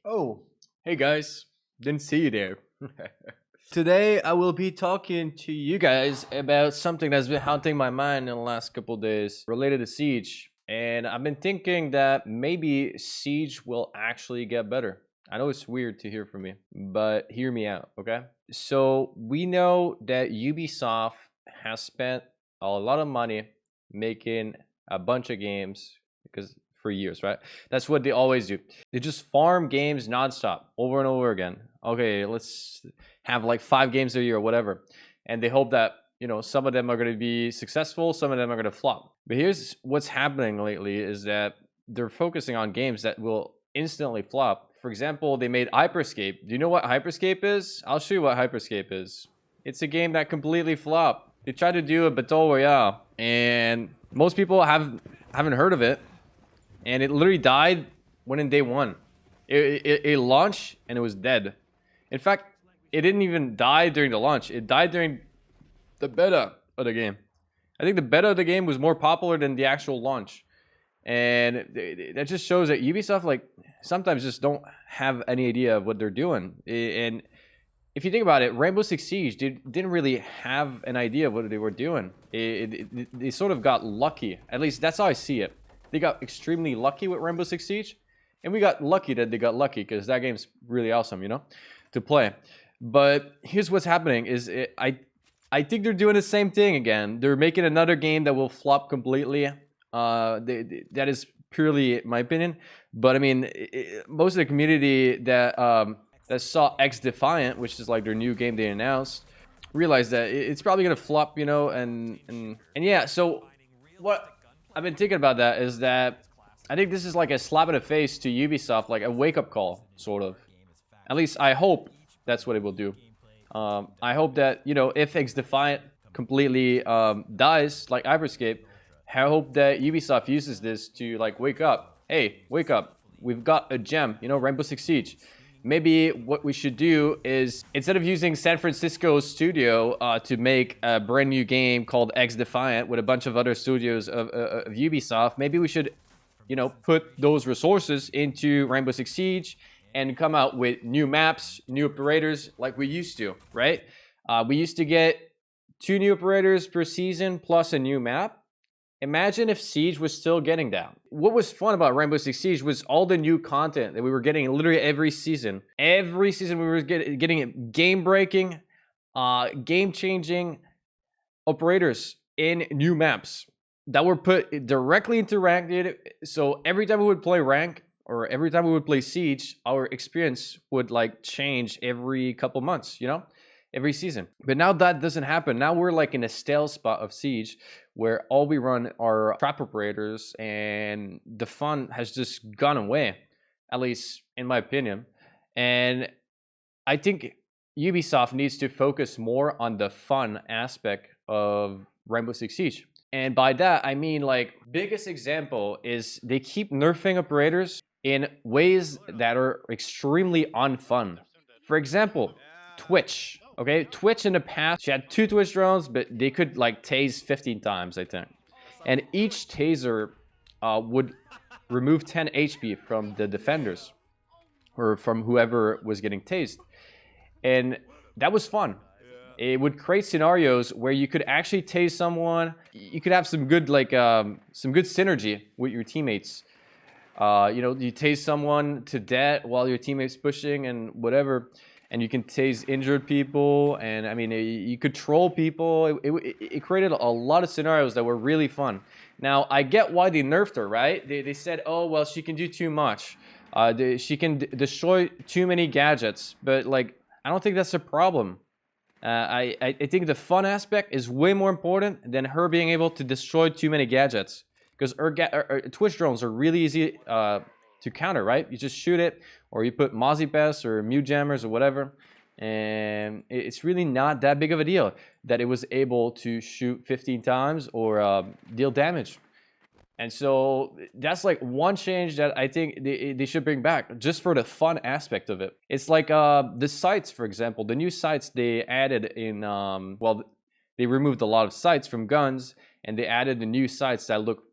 Oh, hey guys, didn't see you there. Today I will be talking to you guys about something that's been haunting my mind in the last couple days related to Siege. And I've been thinking that maybe Siege will actually get better. I know it's weird to hear from me, but hear me out, okay? So we know that Ubisoft has spent a lot of money making a bunch of games because for years, right? That's what they always do. They just farm games nonstop over and over again. Okay, let's have like 5 games a year or whatever. And they hope that, some of them are going to be successful, some of them are going to flop. But here's what's happening lately is that they're focusing on games that will instantly flop. For example, they made Hyperscape. Do you know what Hyperscape is? I'll show you what Hyperscape is. It's a game that completely flopped. They tried to do a Battle Royale, and most people haven't heard of it. And it literally died when in day one. It launched and it was dead. In fact, it didn't even die during the launch. It died during the beta of the game. I think the beta of the game was more popular than the actual launch. And that just shows that Ubisoft, like, sometimes just don't have any idea of what they're doing. And if you think about it, Rainbow Six Siege didn't really have an idea of what they were doing. They sort of got lucky. At least that's how I see it. They got extremely lucky with Rainbow Six Siege. And we got lucky that they got lucky because that game's really awesome, to play. But here's what's happening is I think they're doing the same thing again. They're making another game that will flop completely. That is purely my opinion. But I mean, most of the community that saw X Defiant, which is like their new game they announced, realized that it's probably gonna flop, and yeah. So what I've been thinking about that is that I think this is like a slap in the face to Ubisoft, like a wake-up call, sort of. At least I hope that's what it will do. I hope that, if X Defiant completely dies, like Hyperscape, I hope that Ubisoft uses this to, like, wake up. Hey, wake up. We've got a gem, Rainbow Six Siege. Maybe what we should do is, instead of using San Francisco studio to make a brand new game called X Defiant with a bunch of other studios of Ubisoft, maybe we should, put those resources into Rainbow Six Siege and come out with new maps, new operators like we used to, right? We used to get 2 new operators per season plus a new map. Imagine if Siege was still getting that. What was fun about Rainbow Six Siege was all the new content that we were getting literally every season. Every season we were getting game-breaking, game-changing operators in new maps that were put directly into ranked. So every time we would play rank or every time we would play Siege, our experience would like change every couple months, every season. But now that doesn't happen. Now we're like in a stale spot of Siege where all we run are trap operators and the fun has just gone away, at least in my opinion. And I think Ubisoft needs to focus more on the fun aspect of Rainbow Six Siege. And by that, I mean, like, biggest example is they keep nerfing operators in ways that are extremely unfun. For example, Twitch. Okay, Twitch in the past, she had 2 Twitch drones, but they could like tase 15 times, I think. And each taser would remove 10 HP from the defenders or from whoever was getting tased. And that was fun. It would create scenarios where you could actually tase someone. You could have some good some good synergy with your teammates. You tase someone to death while your teammate's pushing and whatever, and you can tase injured people. And I mean, you could troll people. It created a lot of scenarios that were really fun. Now I get why they nerfed her, right? They said, oh well, she can do too much. She can destroy too many gadgets, but like I don't think that's a problem. I think the fun aspect is way more important than her being able to destroy too many gadgets. Because her Twitch drones are really easy to counter, right? You just shoot it, or you put Mozzie Pest or Mute Jammers or whatever, and it's really not that big of a deal that it was able to shoot 15 times or deal damage. And so that's like one change that I think they should bring back just for the fun aspect of it. It's like the sights, for example, the new sights they added in, well, they removed a lot of sights from guns and they added the new sights that look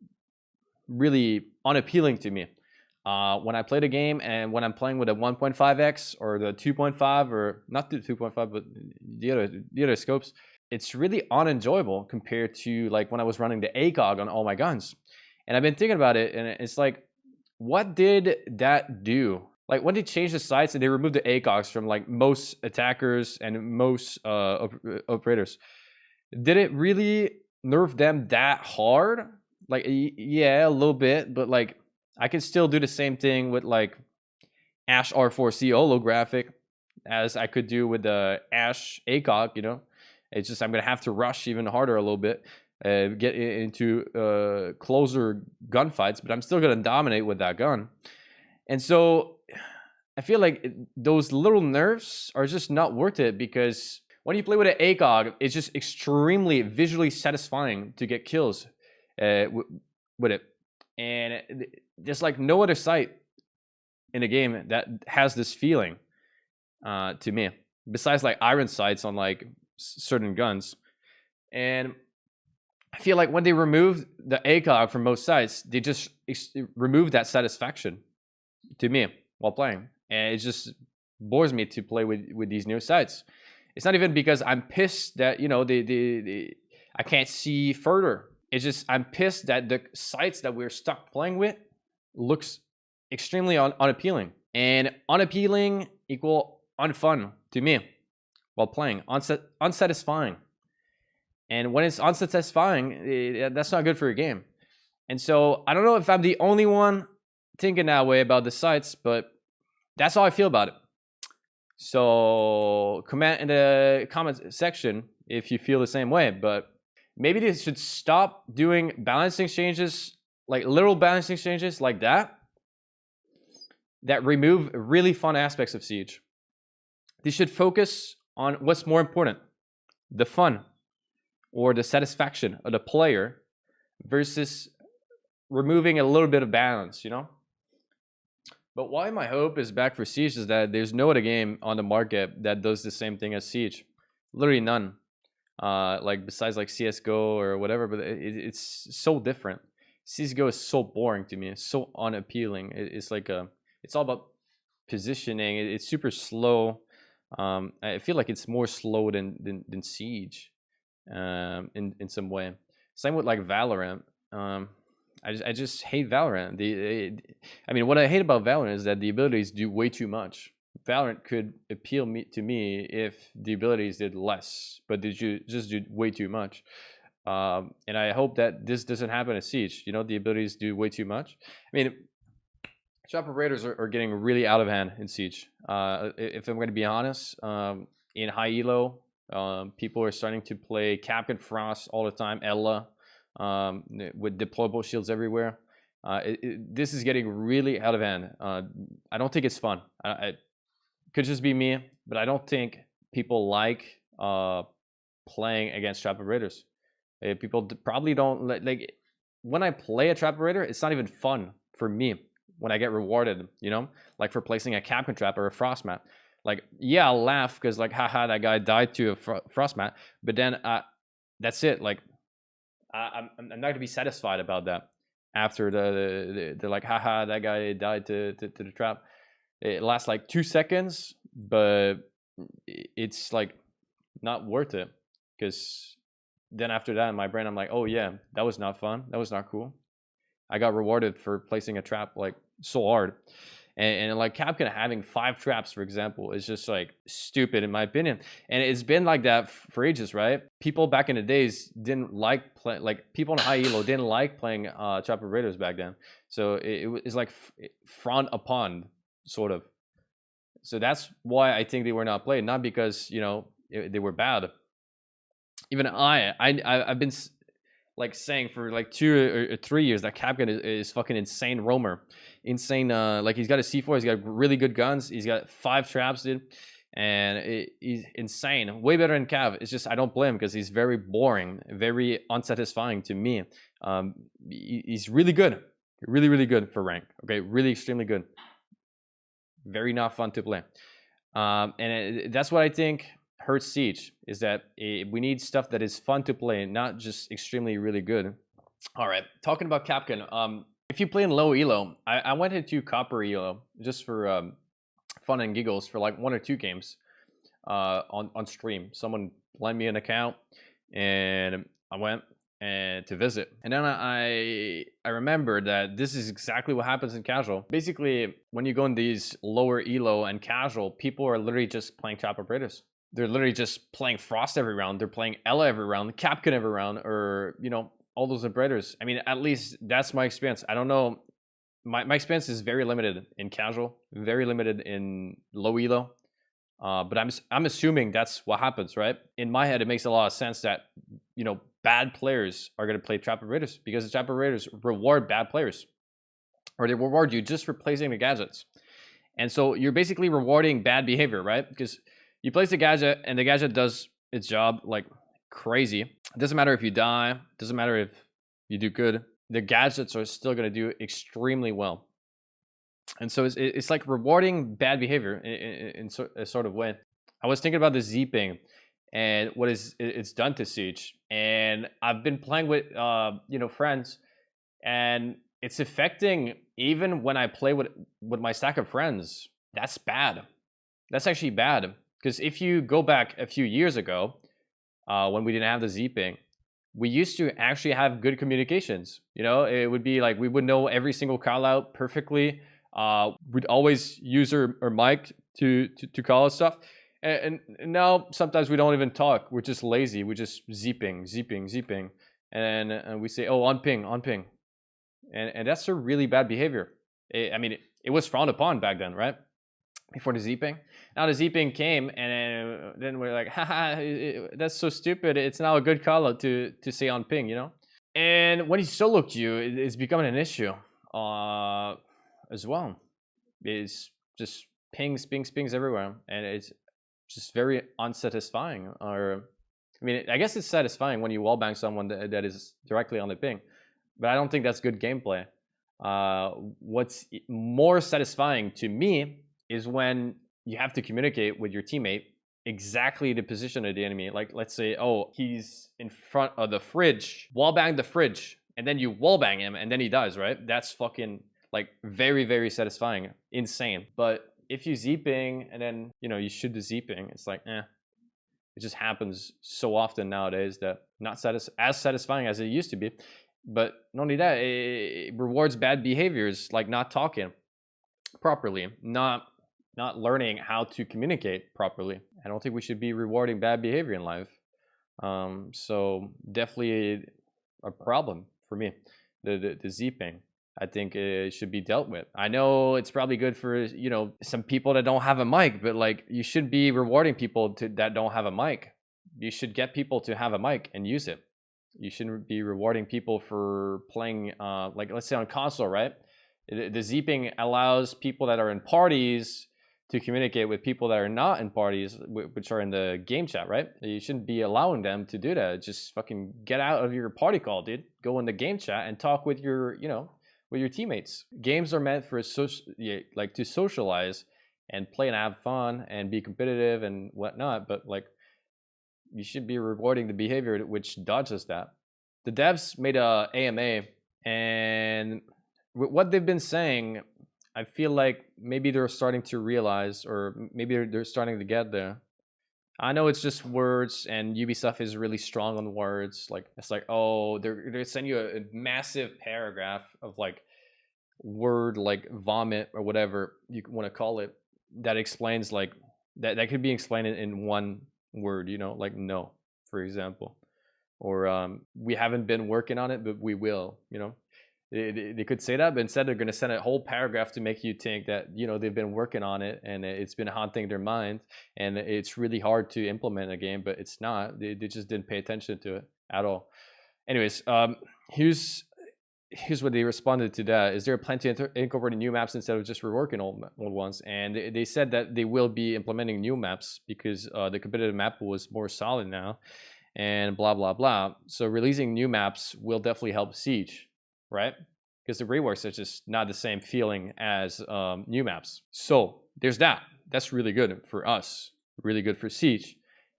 really unappealing to me. when I play the game and when I'm playing with a 1.5x or the 2.5, or not the 2.5, but the other scopes, it's really unenjoyable compared to like when I was running the ACOG on all my guns. And I've been thinking about it, and it's like, what did that do? Like, when they changed the sights and they removed the ACOGs from like most attackers and most operators, did it really nerf them that hard? Like, yeah, a little bit, but like, I can still do the same thing with like Ash R4C holographic as I could do with the Ash ACOG, you know? It's just I'm gonna have to rush even harder a little bit, get into closer gunfights, but I'm still gonna dominate with that gun. And so I feel like those little nerfs are just not worth it, because when you play with an ACOG, it's just extremely visually satisfying to get kills with it. And there's like no other sight in the game that has this feeling to me, besides like iron sights on like certain guns. And I feel like when they removed the ACOG from most sights, they just removed that satisfaction to me while playing. And it just bores me to play with these new sights. It's not even because I'm pissed that, you know, I can't see further. It's just I'm pissed that the sights that we're stuck playing with looks extremely unappealing. And unappealing equal unfun to me while playing. Unsatisfying. And when it's unsatisfying, that's not good for your game. And so I don't know if I'm the only one thinking that way about the sights, but that's how I feel about it. So comment in the comment section if you feel the same way. But maybe they should stop doing balancing changes, like literal balancing changes like that remove really fun aspects of Siege. They should focus on what's more important, the fun or the satisfaction of the player, versus removing a little bit of balance, you know? But why my hope is back for Siege is that there's no other game on the market that does the same thing as Siege. Literally none. Like besides like CSGO or whatever, but it's so different. CSGO is so boring to me. It's so unappealing. It's like it's all about positioning. It's super slow. I feel like it's more slow than Siege, in some way. Same with like Valorant. I just hate Valorant. I mean, what I hate about Valorant is that the abilities do way too much. Valorant could appeal to me if the abilities did less, but they just do way too much. And I hope that this doesn't happen at Siege. You know, the abilities do way too much. I mean, Trap Raiders are getting really out of hand in Siege. If I'm going to be honest, in high elo, people are starting to play Captain Frost all the time, Ella, with deployable shields everywhere. This is getting really out of hand. I don't think it's fun. It could just be me, but I don't think people like playing against Trap Raiders. People probably don't like when I play a Trap Raider. It's not even fun for me when I get rewarded, you know, like for placing a Captain Trap or a Frost mat. Like, yeah, I'll laugh because like, haha, that guy died to a Frost mat. But then that's it. Like, I'm not gonna be satisfied about that after the like, haha, that guy died to the trap. It lasts like 2 seconds, but it's like not worth it, because then after that in my brain I'm like, oh yeah, that was not fun, that was not cool. I got rewarded for placing a trap like so hard. And like Capcom having 5 traps, for example, is just like stupid in my opinion. And it's been like that for ages, right? People back in the days didn't like play, like people in high elo didn't like playing Trap Raiders back then. So it's like frowned upon, sort of. So that's why I think they were not played, not because, you know, they were bad. Even I've been like saying for like 2 or 3 years that Capcom is fucking insane roamer. Insane, like he's got a C4, he's got really good guns, he's got 5 traps, dude. And he's insane. Way better than Cav. It's just I don't play him because he's very boring, very unsatisfying to me. He's really good. Really, really good for rank. Okay, really extremely good. Very not fun to play. And that's what I think hurts Siege, is that we need stuff that is fun to play, not just extremely really good. All right, talking about Capcom, if you play in low elo, I went into copper elo just for fun and giggles for like 1 or 2 games on stream. Someone lent me an account, and I went and to visit. And then I remember that this is exactly what happens in casual. Basically, when you go in these lower elo and casual, people are literally just playing trap operators. They're literally just playing Frost every round. They're playing Ella every round, Capcan every round, or all those operators. I mean, at least that's my experience. I don't know. My experience is very limited in casual, very limited in low elo. But I'm assuming that's what happens, right? In my head, it makes a lot of sense that bad players are going to play trap operators because the trap operators reward bad players, or they reward you just for placing the gadgets. And so you're basically rewarding bad behavior, right? Because you place the gadget and the gadget does its job like crazy. It doesn't matter if you die, doesn't matter if you do good. The gadgets are still going to do extremely well. And so it's like rewarding bad behavior in a sort of way. I was thinking about the Zeeping and what it's done to Siege, and I've been playing with friends, and it's affecting even when I play with my stack of friends. That's bad. That's actually bad, because if you go back a few years ago, when we didn't have the Zeeping, we used to actually have good communications. It would be like we would know every single call out perfectly. We'd always use our mic to call out stuff. And now sometimes we don't even talk. We're just lazy. We're just zeeping. And we say, oh, on ping. And that's a really bad behavior. It was frowned upon back then, right? Before the zeeping. Now the zeeping came, and then we're like, haha, that's so stupid. It's now a good call out to say on ping, And when he solo queue, it's becoming an issue as well. It's just pings everywhere, and it's just very unsatisfying. I guess it's satisfying when you wallbang someone that is directly on the ping, but I don't think that's good gameplay. What's more satisfying to me is when you have to communicate with your teammate exactly the position of the enemy. Like, let's say, oh, he's in front of the fridge, wallbang the fridge, and then you wallbang him, and then he dies, right? That's fucking like very, very satisfying, insane. But if you zeeping and then you shoot the zeeping, it's like it just happens so often nowadays that not as satisfying as it used to be. But not only that, it rewards bad behaviors, like not talking properly, not learning how to communicate properly. I don't think we should be rewarding bad behavior in life. So definitely a problem for me, the zeeping. I think it should be dealt with. I know it's probably good for some people that don't have a mic, but like you should be rewarding people that don't have a mic. You should get people to have a mic and use it. You shouldn't be rewarding people for playing like, let's say on console, right? The zeeping allows people that are in parties to communicate with people that are not in parties, which are in the game chat, right? You shouldn't be allowing them to do that. Just fucking get out of your party call, dude. Go in the game chat and talk with your, with your teammates. Games are meant for to socialize and play and have fun and be competitive and whatnot. But like, you should be rewarding the behavior which dodges that. The devs made a AMA, and what they've been saying, I feel like maybe they're starting to realize, or maybe they're starting to get there. I know it's just words, and Ubisoft is really strong on words. Like, it's like, oh, they're sending you a massive paragraph of like word, like vomit or whatever you want to call it, that explains like that could be explained in one word, like no, for example, or we haven't been working on it, but we will. They could say that, but instead they're going to send a whole paragraph to make you think that they've been working on it and it's been haunting their mind and it's really hard to implement a game, but it's not. They just didn't pay attention to it at all. Anyways, here's what they responded to that. Is there a plan to incorporate new maps instead of just reworking old ones? And they said that they will be implementing new maps because the competitive map was more solid now, and blah blah blah. So releasing new maps will definitely help Siege, right? Because the reworks are just not the same feeling as new maps. So there's that. That's really good for us, really good for Siege,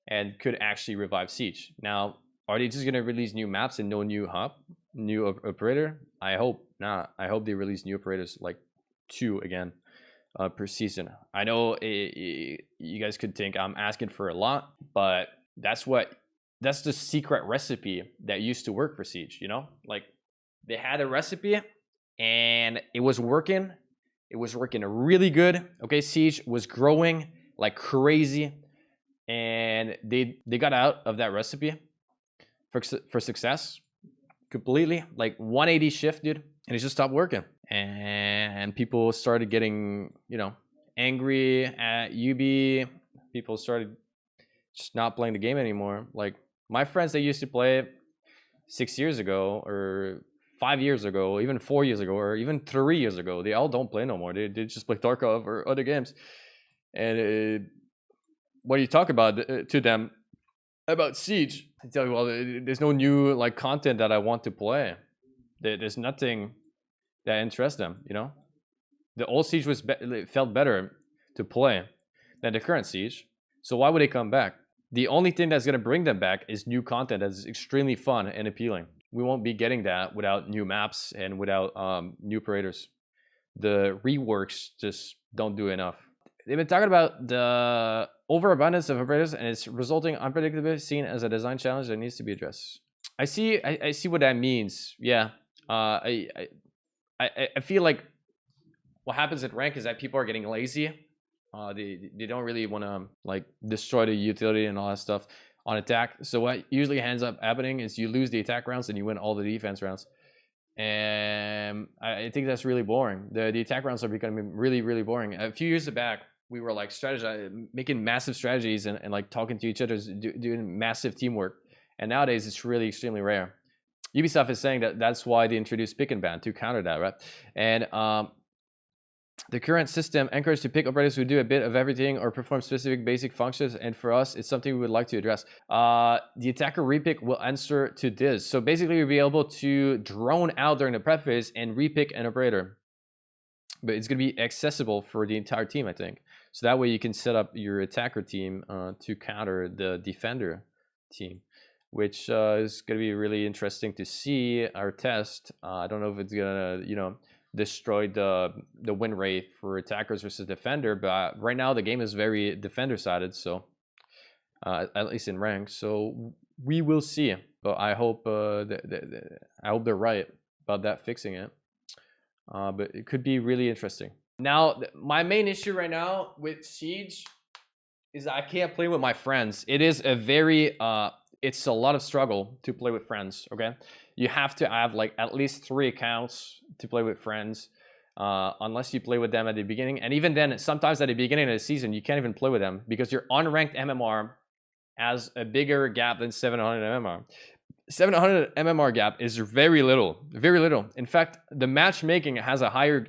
and could actually revive Siege. Now, are they just going to release new maps and no new hub, new operator? I hope nah, I hope they release new operators like 2 again per season. I know you guys could think I'm asking for a lot, but that's the secret recipe that used to work for Siege, you know? Like they had a recipe and it was working. It was working really good. Okay, Siege was growing like crazy, and they got out of that recipe for success completely, like 180 shift, dude, and it just stopped working. And people started getting, you know, angry at UB. People started just not playing the game anymore. Like my friends that used to play 6 years ago or 5 years ago, even 4 years ago, or even 3 years ago, they all don't play no more. They just play Tarkov or other games. And when you talk about to them about Siege, I tell you, well, there's no new like content that I want to play. There's nothing that interests them, you know. The old Siege felt better to play than the current Siege. So why would they come back? The only thing that's going to bring them back is new content that's extremely fun and appealing. We won't be getting that without new maps and without new operators. The reworks just don't do enough. They've been talking about the overabundance of operators and its resulting unpredictability seen as a design challenge that needs to be addressed. I see what that means. Yeah. I feel like what happens at rank is that people are getting lazy. They don't really want to like destroy the utility and all that stuff on attack. So what usually ends up happening is you lose the attack rounds and you win all the defense rounds. And I think that's really boring. The attack rounds are becoming really, really boring. A few years back, we were like making massive strategies and like talking to each other, doing massive teamwork. And nowadays it's really extremely rare. Ubisoft is saying that that's why they introduced pick and ban to counter that, right? And the current system encourages to pick operators who do a bit of everything or perform specific basic functions, and for us, it's something we would like to address. The attacker repick will answer to this. So basically, you'll be able to drone out during the prep phase and repick an operator. But it's going to be accessible for the entire team, I think. So that way you can set up your attacker team to counter the defender team, which is going to be really interesting to see our test. I don't know if it's going to, you know, destroy the win rate for attackers versus defender, but right now the game is very defender sided, so at least in rank. So we will see, but I hope I hope they're right about that, fixing it. But it could be really interesting. Now my main issue right now with Siege is I can't play with my friends. It is a very it's a lot of struggle to play with friends. Okay, you have to have like at least 3 accounts to play with friends, unless you play with them at the beginning. And even then, sometimes at the beginning of the season, you can't even play with them because your unranked MMR has a bigger gap than 700 MMR. 700 MMR gap is very little, very little. In fact, the matchmaking has a higher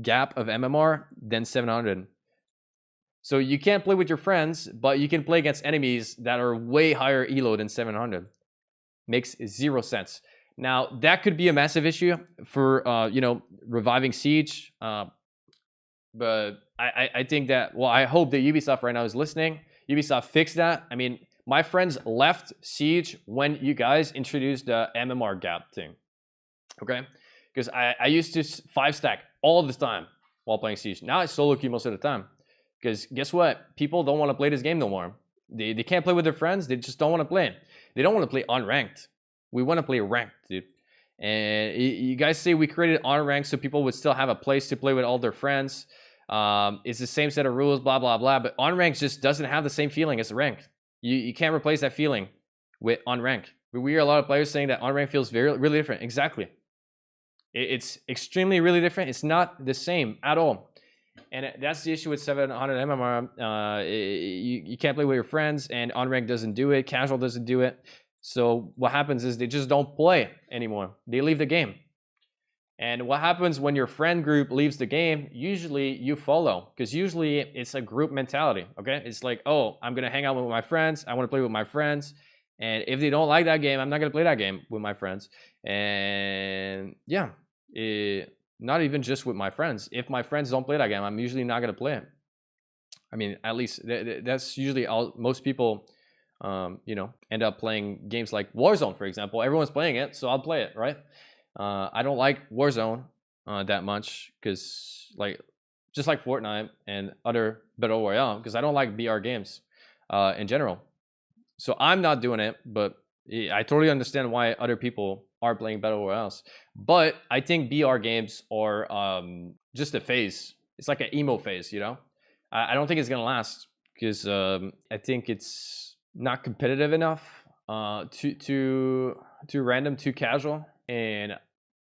gap of MMR than 700. So you can't play with your friends, but you can play against enemies that are way higher elo than 700. Makes 0 sense. Now that could be a massive issue for you know, reviving Siege, but I think that, well, I hope that Ubisoft right now is listening. Ubisoft fixed that. I mean, my friends left Siege when you guys introduced the MMR gap thing. Okay, because I used to 5-stack all the time while playing Siege. Now I solo queue most of the time. Because guess what? People don't want to play this game no more. They can't play with their friends. They just don't want to play. They don't want to play unranked. We want to play ranked, dude. And you guys say we created unranked so people would still have a place to play with all their friends. It's the same set of rules, blah, blah, blah. But unranked just doesn't have the same feeling as ranked. You can't replace that feeling with unranked. We hear a lot of players saying that unranked feels really different. Exactly. It's extremely really different. It's not the same at all. And that's the issue with 700 MMR. You can't play with your friends, and unranked doesn't do it. Casual doesn't do it. So what happens is they just don't play anymore. They leave the game. And what happens when your friend group leaves the game? Usually you follow, because usually it's a group mentality. Okay, it's like, oh, I'm gonna hang out with my friends. I want to play with my friends. And if they don't like that game, I'm not gonna play that game with my friends. And yeah, not even just with my friends. If my friends don't play that game, I'm usually not gonna play it. I mean, at least that's usually all. Most people, you know, end up playing games like Warzone, for example. Everyone's playing it, so I'll play it, right? I don't like Warzone that much because like just like Fortnite and other battle royale, because I don't like BR games in general. So I'm not doing it, but I totally understand why other people are playing battle royales. But I think BR games are just a phase. It's like an emo phase, you know. I don't think it's gonna last because I think it's not competitive enough, too random, too casual, and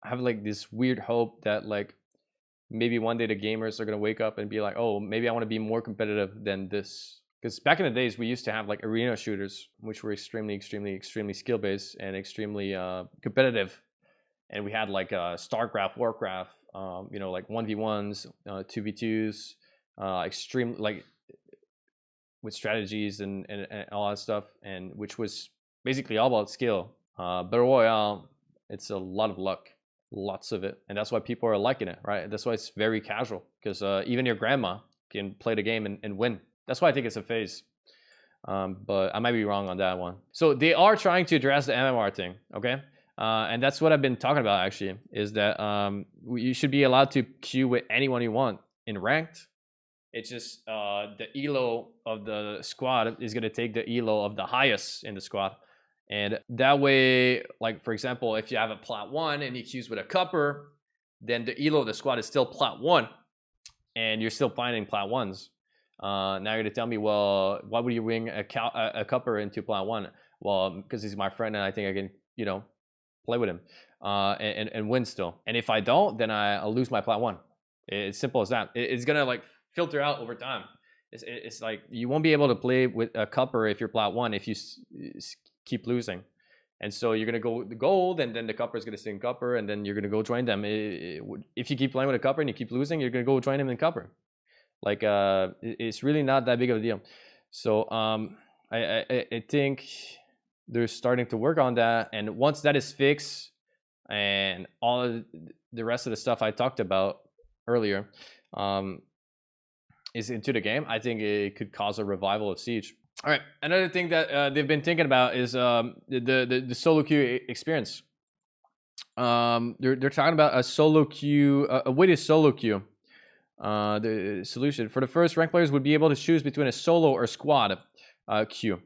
I have like this weird hope that like maybe one day the gamers are gonna wake up and be like, oh, maybe I want to be more competitive than this. Because back in the days, we used to have like arena shooters, which were extremely skill based and extremely competitive. And we had like StarCraft, Warcraft, you know, like 1v1s, 2v2s, extreme like with strategies and all that stuff, and which was basically all about skill. Battle Royale, it's a lot of luck, lots of it, and that's why people are liking it, right? That's why it's very casual, because even your grandma can play the game and win. That's why I think it's a phase. But I might be wrong on that one. So they are trying to address the MMR thing, okay? And that's what I've been talking about actually, is that you should be allowed to queue with anyone you want in ranked. It's just the elo of the squad is going to take the elo of the highest in the squad. And that way, like for example, if you have a plat 1 and you queues with a cupper, then the elo of the squad is still plat 1 and you're still finding plat 1s. Now you're going to tell me, well, why would you wing a cupper into plat 1? Well, because he's my friend and I think I can, you know, play with him and win still. And if I don't, then I'll lose my plat 1. It's simple as that. It's going to like filter out over time. It's like you won't be able to play with a cupper if you're plat 1 if you keep losing. And so you're gonna go the gold, and then the cupper is gonna stay in cupper, and then you're gonna go join them. If you keep playing with a cupper and you keep losing, you're gonna go join them in cupper. Like it's really not that big of a deal. So I think they're starting to work on that, and once that is fixed, and all of the rest of the stuff I talked about earlier, is into the game, I think it could cause a revival of Siege. All right, another thing that they've been thinking about is the solo queue experience. They're talking about a solo queue, a weighted solo queue. The solution for the first, ranked players would be able to choose between a solo or squad queue.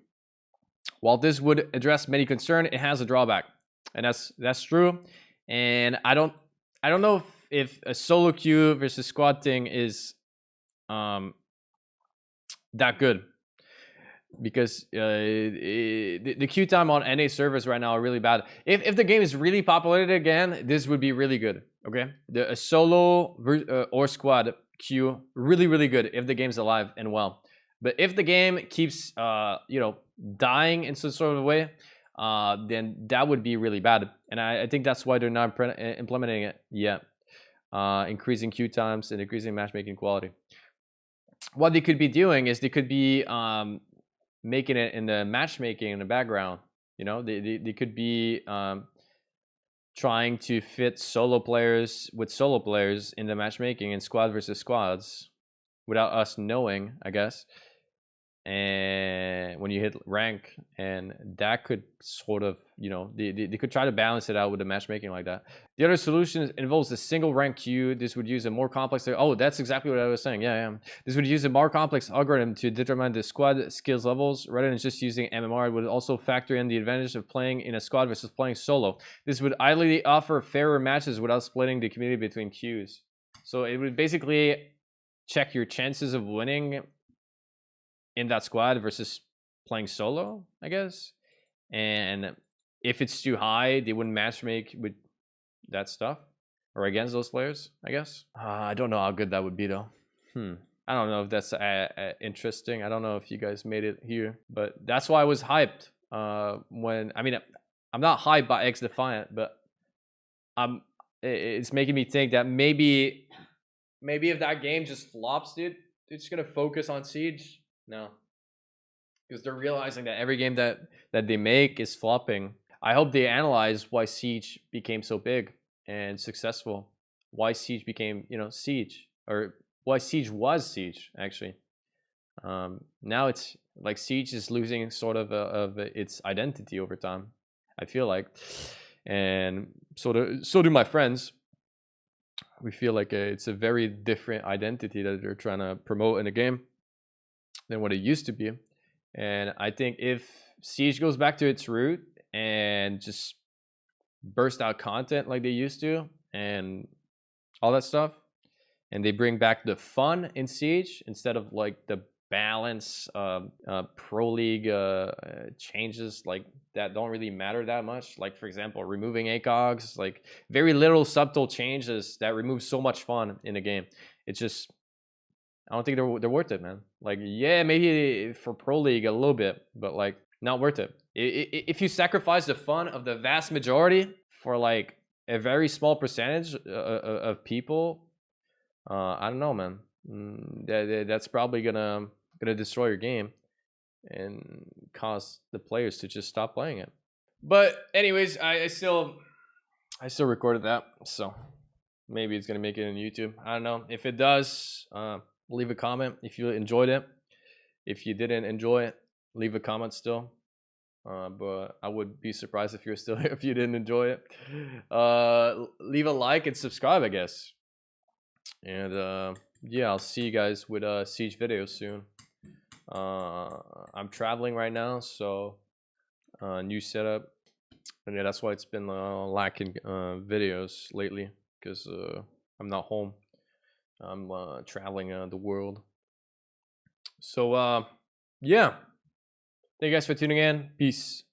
While this would address many concern, it has a drawback, and that's true. And I don't know if a solo queue versus squad thing is that good, because the queue time on NA servers right now are really bad. If the game is really populated again, this would be really good. Okay, a solo or squad queue, really good if the game's alive and well. But if the game keeps you know, dying in some sort of way, then that would be really bad. And I think that's why they're not implementing it yet. Increasing queue times and increasing matchmaking quality. What they could be doing is they could be making it in the matchmaking in the background. You know, they could be trying to fit solo players with solo players in the matchmaking and squad versus squads without us knowing, I guess. And when you hit rank, and that could sort of, you know, they could try to balance it out with the matchmaking like that. The other solution involves a single rank queue. This would use a more complex, oh, that's exactly what I was saying. Yeah. This would use a more complex algorithm to determine the squad skills levels rather than just using MMR. It would also factor in the advantage of playing in a squad versus playing solo. This would ideally offer fairer matches without splitting the community between queues. So it would basically check your chances of winning in that squad versus playing solo, I guess. And if it's too high, they wouldn't matchmake with that stuff or against those players, I guess. I don't know how good that would be though. I don't know if that's interesting. I don't know if you guys made it here, but that's why I was hyped. When I mean, I'm not hyped by X Defiant, but it's making me think that maybe if that game just flops, dude, they're just gonna focus on Siege. No, because they're realizing that every game that they make is flopping. I hope they analyze why Siege became so big and successful, why Siege became, you know, Siege, or why Siege was Siege actually. Now it's like Siege is losing sort of its identity over time, I feel like. and so do my friends. We feel like it's a very different identity that they're trying to promote in the game than what it used to be. And I think if Siege goes back to its root and just burst out content like they used to and all that stuff, and they bring back the fun in Siege instead of like the balance pro league changes like that don't really matter that much, like for example removing ACOGs, like very little subtle changes that remove so much fun in the game. It's just, I don't think they're worth it, man. Like, yeah, maybe for pro league a little bit, but like not worth it. If you sacrifice the fun of the vast majority for like a very small percentage of people, I don't know, man. That's probably gonna destroy your game and cause the players to just stop playing it. But anyways, I still recorded that, so maybe it's gonna make it on YouTube. I don't know. If it does, leave a comment if you enjoyed it. If you didn't enjoy it, leave a comment still. But I would be surprised if you're still if you didn't enjoy it. Leave a like and subscribe, I guess. And yeah, I'll see you guys with Siege videos soon. I'm traveling right now, so new setup, and yeah, that's why it's been lacking videos lately, because I'm not home. I'm traveling the world. So yeah, thank you guys for tuning in. Peace.